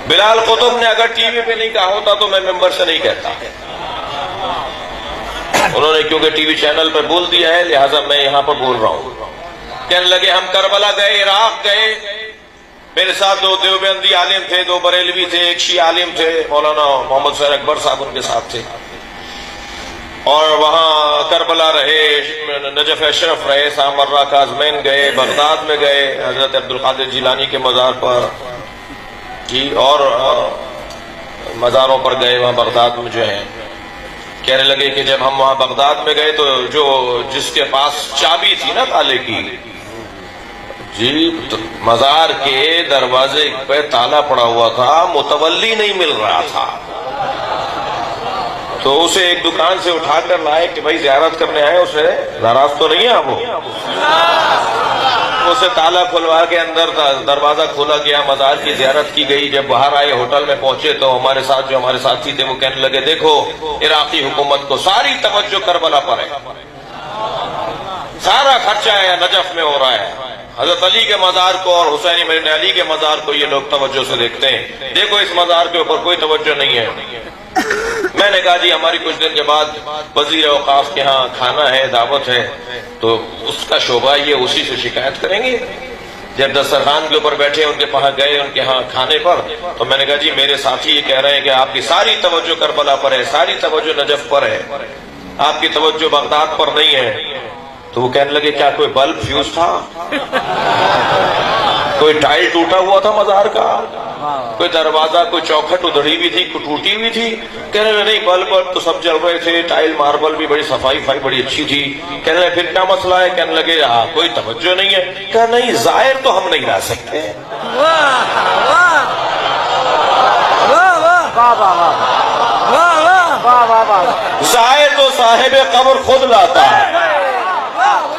بلال قطب نے اگر T V پہ نہیں کہا ہوتا تو میں ممبر سے نہیں کہتا. انہوں نے کیونکہ ٹی وی چینل پہ بول دیا ہے لہٰذا میں یہاں پر بول رہا ہوں. کہنے لگے ہم کربلا گئے، عراق گئے، میرے ساتھ 2 دیوبندی عالم تھے، 2 بریلوی تھے، 1 شیعہ عالم تھے، مولانا محمد حسین اکبر صاحب ان کے ساتھ تھے، اور وہاں کربلا رہے، نجف اشرف رہے، سامرہ کاظمین گئے، بغداد میں گئے حضرت عبدالقادر جیلانی کے مزار پر جی، اور مزاروں پر گئے وہاں بغداد میں جو ہیں. کہنے لگے کہ جب ہم وہاں بغداد میں گئے تو جس کے پاس چابی تھی نا تالے کی جی، مزار کے دروازے پہ تالا پڑا ہوا تھا، متولی نہیں مل رہا تھا، تو اسے ایک دکان سے اٹھا کر لائے کہ بھائی زیارت کرنے آئے، اسے ناراض تو نہیں ہے وہ، اسے تالا کھلوا کے اندر دروازہ کھولا گیا، مزار کی زیارت کی گئی. جب باہر آئے ہوٹل میں پہنچے تو ہمارے ساتھ جو ہمارے ساتھی تھے وہ کہنے لگے دیکھو عراقی حکومت کو ساری توجہ کربلا پر ہے، سارا خرچہ ہے نجف میں ہو رہا ہے، حضرت علی کے مزار کو اور حسین ابن علی کے مزار کو یہ لوگ توجہ سے دیکھتے ہیں، دیکھو اس مزار کے اوپر کوئی توجہ نہیں ہے. میں نے کہا جی ہماری کچھ دن کے بعد وزیر اوقاف کے ہاں کھانا ہے، دعوت ہے، تو اس کا شعبہ یہ اسی سے شکایت کریں گے. جب دسترخوان کے اوپر بیٹھے ان کے پاس گئے ان کے ہاں کھانے پر، تو میں نے کہا جی میرے ساتھی یہ کہہ رہے ہیں کہ آپ کی ساری توجہ کربلا پر ہے، ساری توجہ نجف پر ہے، آپ کی توجہ بغداد پر نہیں ہے. تو وہ کہنے لگے کیا کوئی بلب فیوز تھا، کوئی ٹائل ٹوٹا ہوا تھا مزار کا، کوئی دروازہ کوئی چوکھٹ ادھڑی ہوئی تھی، کوئی ٹوٹی ہوئی تھی؟ کہنے لگے نہیں، بلب تو سب جل رہے تھے، ٹائل ماربل بھی بڑی صفائی بڑی اچھی تھی. کہنے لگے پھر کیا مسئلہ ہے؟ کہنے لگے کوئی توجہ نہیں ہے. کہا نہیں، ظاہر تو ہم نہیں لا سکتے، ظاہر تو صاحب قبر خود لاتا ہے.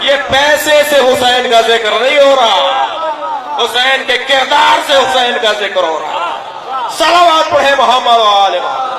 یہ پیسے سے حسین کا ذکر نہیں ہو رہا، حسین کے کردار سے حسین کا ذکر ہو رہا. صلوات پڑھے محمد و آل محمد.